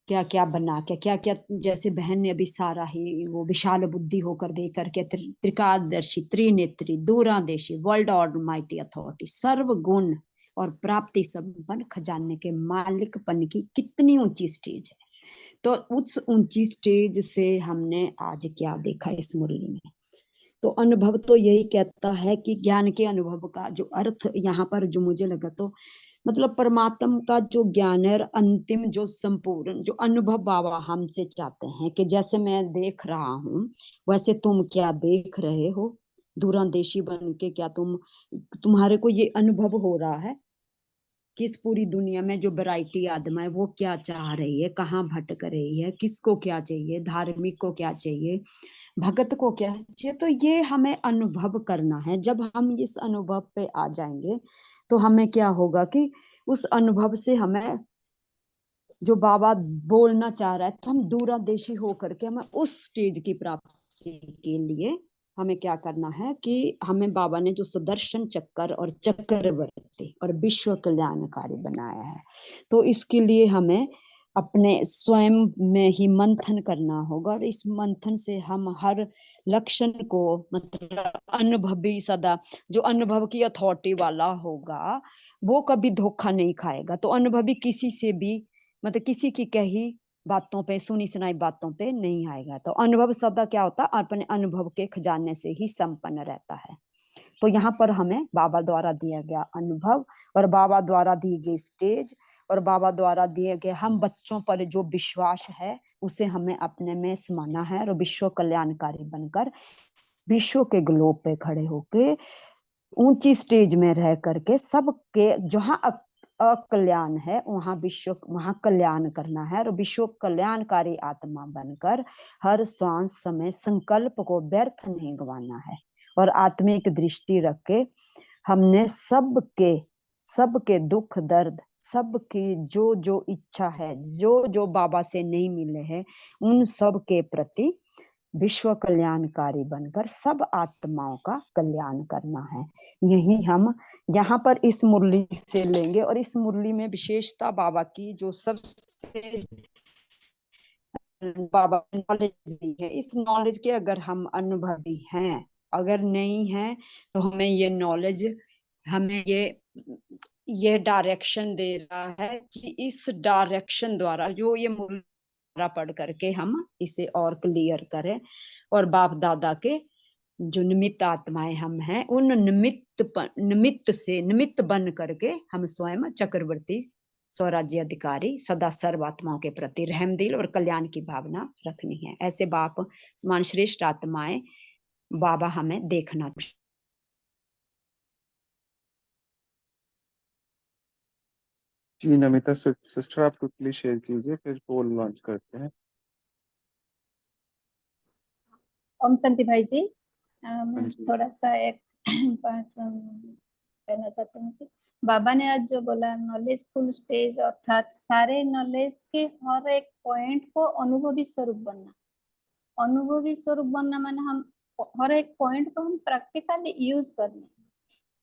क्या क्या बना के, क्या क्या, जैसे बहन ने अभी सारा ही वो विशाल बुद्धि होकर दे करके त्रिकालदर्शी, त्रिनेत्री, दूरांदेशी, वर्ल्ड ऑलमाइटी अथॉरिटी, सर्व गुण और प्राप्ति संपन्न खजाने के मालिकपन की कितनी ऊंची स्टेज है। तो उस ऊंची स्टेज से हमने आज क्या देखा इस मुरली में? तो अनुभव तो यही कहता है कि ज्ञान के अनुभव का जो अर्थ यहाँ पर जो मुझे लगा, तो मतलब परमात्मा का जो ज्ञान है और अंतिम जो संपूर्ण जो अनुभव बाबा हमसे चाहते हैं कि जैसे मैं देख रहा हूँ वैसे तुम क्या देख रहे हो, दूरंदेशी बन के क्या तुम्हारे को ये अनुभव हो रहा है कि इस पूरी दुनिया में जो वैरायटी आत्मा है वो क्या चाह रही है, कहाँ भटक रही है, किसको क्या चाहिए, धार्मिक को क्या चाहिए, भगत को क्या चाहिए। तो ये हमें अनुभव करना है। जब हम इस अनुभव पे आ जाएंगे तो हमें क्या होगा कि उस अनुभव से हमें जो बाबा बोलना चाह रहा है, तो हम दूरदेशी होकर के हमें उस स्टेज की प्राप्ति के लिए हमें क्या करना है कि हमें बाबा ने जो सुदर्शन चक्कर और चक्रवर्ती और विश्व कल्याणकारी बनाया है, तो इसके लिए हमें अपने स्वयं में ही मंथन करना होगा। और इस मंथन से हम हर लक्षण को मतलब अनुभवी सदा जो अनुभव की अथॉरिटी वाला होगा वो कभी धोखा नहीं खाएगा। तो अनुभवी किसी से भी मतलब किसी की कही बातों पे सुनी सुनाई बातों पे नहीं आएगा। तो अनुभव सदा क्या होता है, अपने अनुभव के खजाने से ही संपन्न रहता है। तो यहाँ पर हमें बाबा द्वारा दिया गया अनुभव और बाबा द्वारा दी गई स्टेज और बाबा द्वारा दिए गए हम बच्चों पर जो विश्वास है उसे हमें अपने में समाना है और विश्व कल्याणकारी बनकर विश्व के ग्लोब पे खड़े होके ऊंची स्टेज में रह करके सबके जहाँ अकल्याण है वहां कल्याण करना है और विश्व कल्याणकारी आत्मा बनकर हर सांस समय संकल्प को व्यर्थ नहीं गंवाना है। और आत्मिक दृष्टि रख के हमने सबके दुख दर्द सबकी जो जो इच्छा है जो जो बाबा से नहीं मिले हैं उन सब के प्रति विश्व कल्याणकारी बनकर सब आत्माओं का कल्याण करना है। यही हम यहाँ पर इस मुरली से लेंगे। और इस मुरली में विशेषता बाबा की जो सबसे बाबा नॉलेज दी है, इस नॉलेज के अगर हम अनुभवी हैं, अगर नहीं है तो हमें ये नॉलेज हमें ये डायरेक्शन दे रहा है कि इस डायरेक्शन द्वारा जो ये मुरली पढ़ करके हम इसे और क्लियर करें और बाप दादा के जो निमित्त आत्माएं हम हैं उन निमित्त बन करके हम स्वयं चक्रवर्ती स्वराज्य अधिकारी सदा सर्व आत्माओं के प्रति रहमदिल और कल्याण की भावना रखनी है। ऐसे बाप समान श्रेष्ठ आत्माएं बाबा हमें देखना। जी नमिता सिस्टर, आप क्विकली शेयर कीजिए, फिर पोल लॉन्च करते हैं। ओम शांति भाई जी। हाँ मैं जी। थोड़ा सा एक पार्ट कहना चाहती हूँ कि बाबा ने आज जो बोला नॉलेजफुल स्टेज, अर्थात सारे नॉलेज के हर एक पॉइंट को अनुभवी स्वरूप बनना। अनुभवी स्वरूप बनना माने हम हर एक पॉइंट को हम प्रैक्टिकली यूज करने,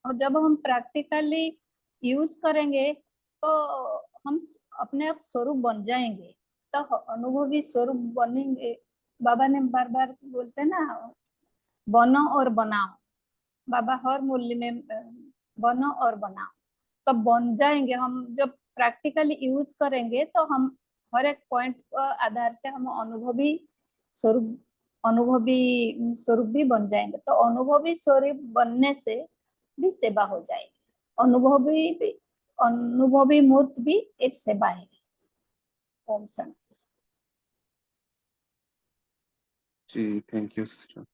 और जब हम प्रैक्टिकली यूज करेंगे तो हम अपने आप स्वरूप बन जाएंगे। तो अनुभवी स्वरूप बनेंगे। बाबा ने बार बार बोलते हैं ना, बनो और बनाओ। बाबा हर मूल्य में बनो और बनाओ, तो बन जाएंगे हम। जब प्रैक्टिकली यूज करेंगे तो हम हर एक पॉइंट आधार से हम अनुभवी स्वरूप भी बन जाएंगे। तो अनुभवी स्वरूप बनने से भी सेवा हो जाएगी। अनुभवी मूर्त भी एक सेवा है। ओम शांति। जी थैंक यू सिस्टर।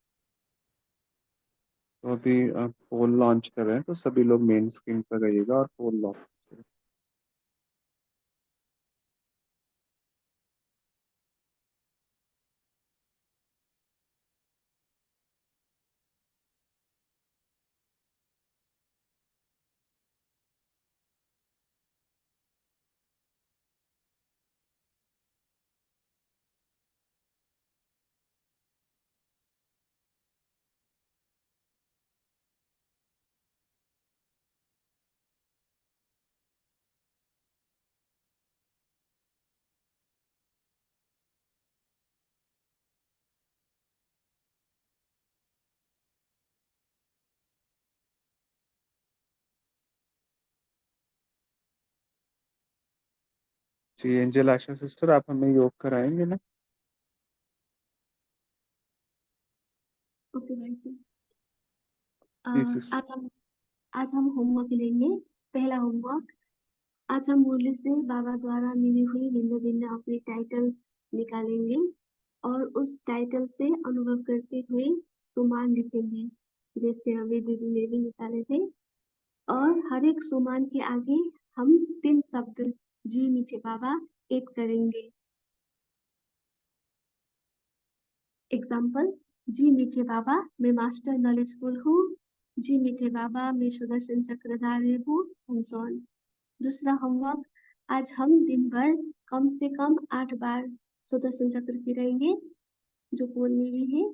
तो अभी आप पोल लॉन्च कर रहे हैं, तो सभी लोग मेन स्क्रीन पर रहिएगा और पोल लॉन्च। जी एंजल आशा सिस्टर, आप हमें योग कराएंगे ना? ओके भाई जी। जी सिस्टर। आज हम होमवर्क लेंगे। पहला होमवर्क, आज हम मुरली से बाबा द्वारा मिली हुई भिन्न भिन्न अपनी टाइटल्स निकालेंगे और उस टाइटल से अनुभव करते हुए सुमान लिखेंगे, जैसे अभी दीदी ने भी निकाले थे। और हर एक सुमान के आगे हम 3 शब्द जी मीठे बाबा ऐड करेंगे। एग्जाम्पल, जी मीठे बाबा मैं मास्टर नॉलेजफुल हूँ, जी मीठे बाबा मैं सुदर्शन चक्रधारी हूँ, एंड सो ऑन। दूसरा होमवर्क, आज हम दिन भर कम से कम 8 बार सुदर्शन चक्र फिराएंगे, जो पोल में भी है,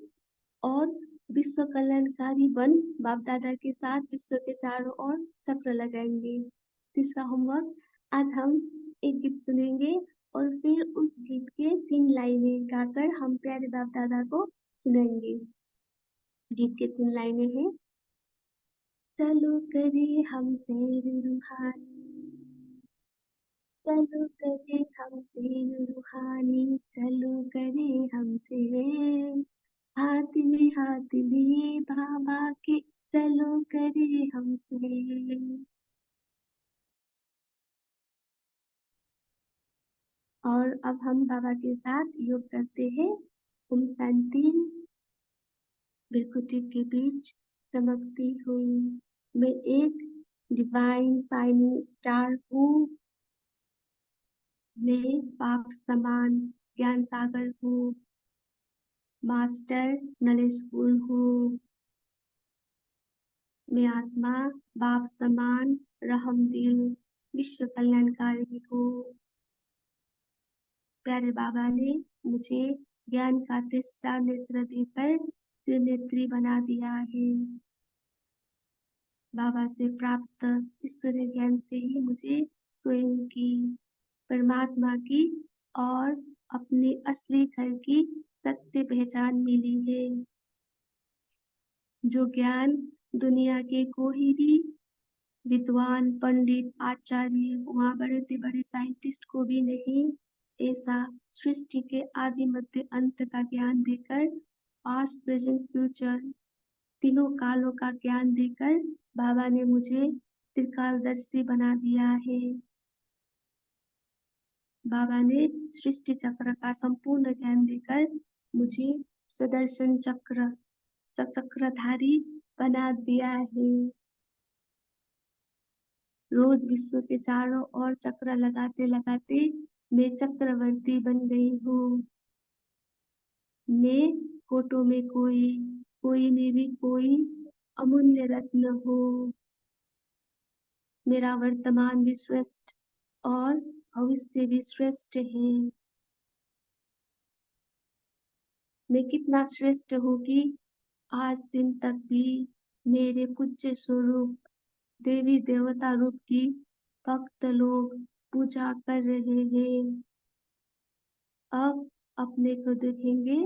और विश्व कल्याणकारी बन बाप दादा के साथ विश्व के चारों ओर चक्र लगाएंगे। तीसरा होमवर्क, आज हम एक गीत सुनेंगे और फिर उस गीत के 3 लाइनें गाकर हम प्यारे बाप दादा को सुनाएंगे। गीत के 3 लाइनें हैं, चलो करे हम सैर रूहानी, चलो करे हम सैर रूहानी, चलो करे हम सैर, हाथ में हाथ लिए बाबा के, चलो करे हम सैर। और अब हम बाबा के साथ योग करते हैं। ओम शांति। बिरकुटी के बीच चमकती हुई मैं एक डिवाइन शाइनिंग स्टार हूँ। मैं पाप समान ज्ञान सागर हूँ, मास्टर नॉलेजफुल हूँ। मैं आत्मा बाप समान रहम दिल विश्व कल्याणकारी हूँ। प्यारे बाबा ने मुझे ज्ञान का तीसरा नेत्र देकर त्रिनेत्री बना दिया है। बाबा से प्राप्त ईश्वरीय ज्ञान से ही मुझे स्वयं की, परमात्मा की और अपने असली घर की सत्य पहचान मिली है। जो ज्ञान दुनिया के कोई भी विद्वान पंडित आचार्य वहाँ बड़े साइंटिस्ट को भी नहीं, ऐसा सृष्टि के आदि मध्य अंत का ज्ञान देकर, पास्ट प्रेजेंट फ्यूचर तीनों कालों का ज्ञान देकर बाबा ने मुझे त्रिकालदर्शी बना दिया है। बाबा ने सृष्टि चक्र का संपूर्ण ज्ञान देकर मुझे सुदर्शन चक्रधारी बना दिया है। रोज विश्व के चारों ओर चक्र लगाते लगाते मैं चक्रवर्ती बन गई हूँ। मैं कोटों में कोई में भी कोई अमूल्य रत्न हूँ। मेरा वर्तमान भी श्रेष्ठ और भविष्य भी श्रेष्ठ है। मैं कितना श्रेष्ठ हूँ कि आज दिन तक भी मेरे पूज्य स्वरूप देवी देवता रूप की भक्त लोग पूजा कर रहे हैं। अब अपने को देखेंगे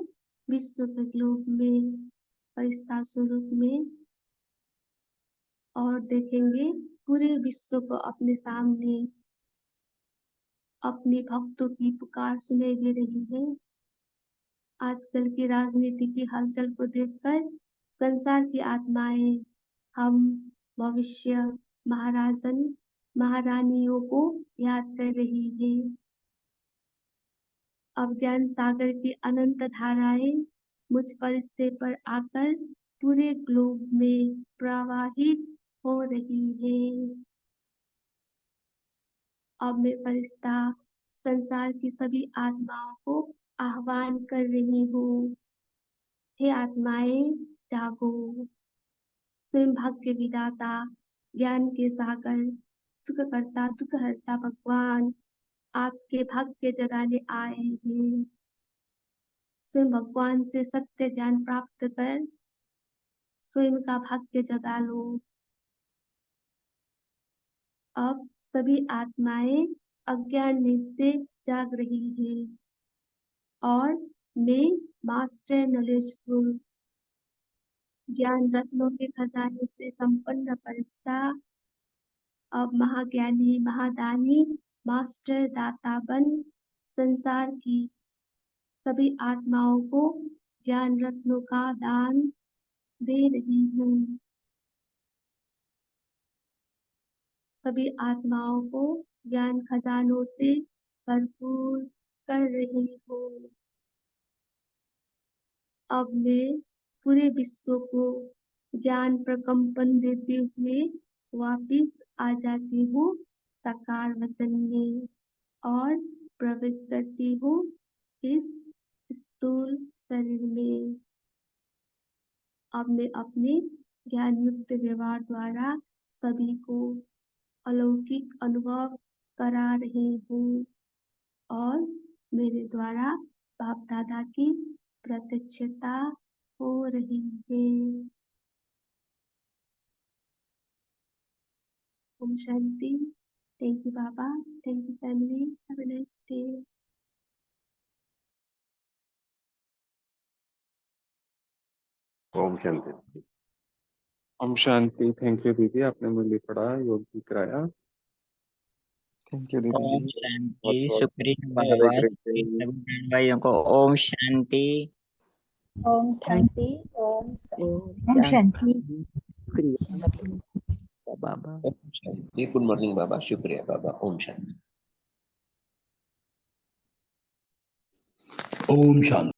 विश्व के ग्लोब में, फरिश्ता स्वरूप में, और देखेंगे पूरे विश्व को अपने सामने। अपने भक्तों की पुकार सुनाई दे रही है। आजकल की राजनीति की हलचल को देखकर संसार की आत्माएं हम भविष्य महाराजन महारानियों को याद कर रही है। अब ज्ञान सागर की अनंत धाराएं मुझ फरिश्ते पर आकर पूरे ग्लोब में प्रवाहित हो रही है। अब मैं फरिश्ता संसार की सभी आत्माओं को आह्वान कर रही हूँ। हे आत्माएं जागो। स्वयं भाग्य विदाता ज्ञान के सागर सुखकर्ता दुखहर्ता भगवान आपके भाग्य जगाने आए हैं। स्वयं भगवान से सत्य ज्ञान प्राप्त कर स्वयं का भाग्य जगा लो। अब सभी आत्माएं अज्ञान नींद से जाग रही हैं और मैं मास्टर नॉलेजफुल ज्ञान रत्नों के खजाने से संपन्न फरिश्ता, अब महाज्ञानी महादानी मास्टर दाता बन संसार की सभी आत्माओं को ज्ञान रत्नों का दान दे रही हूँ। सभी आत्माओं को ज्ञान खजानों से भरपूर कर रही हूँ। अब मैं पूरे विश्व को ज्ञान प्रकंपन देते हुए वापिस आ जाती हूँ साकार वतन में और प्रवेश करती हूँ इस स्थूल शरीर में। अब मैं अपने ज्ञान युक्त व्यवहार द्वारा सभी को अलौकिक अनुभव करा रही हूँ और मेरे द्वारा बाप दादा की प्रत्यक्षता हो रही है। ओम शांति। थैंक यू बाबा, thank you family, have a nice day. ओम शांति। ओम शांति। थैंक यू दीदी, आपने मुरली पढ़ा, योग भी कराया। थैंक यू दीदी जी। ओम शांति। बहुत बहुत शुक्रिया हैव बाबा, ए ग्रेट सभी डे। बहन भाइयों को ओम शांति। ओम शांति। ओम ओम शांति। शुक्रिया बाबा। ओम शांति। गुड मॉर्निंग बाबा, शुक्रिया बाबा। ओम शांति। ओम शांति।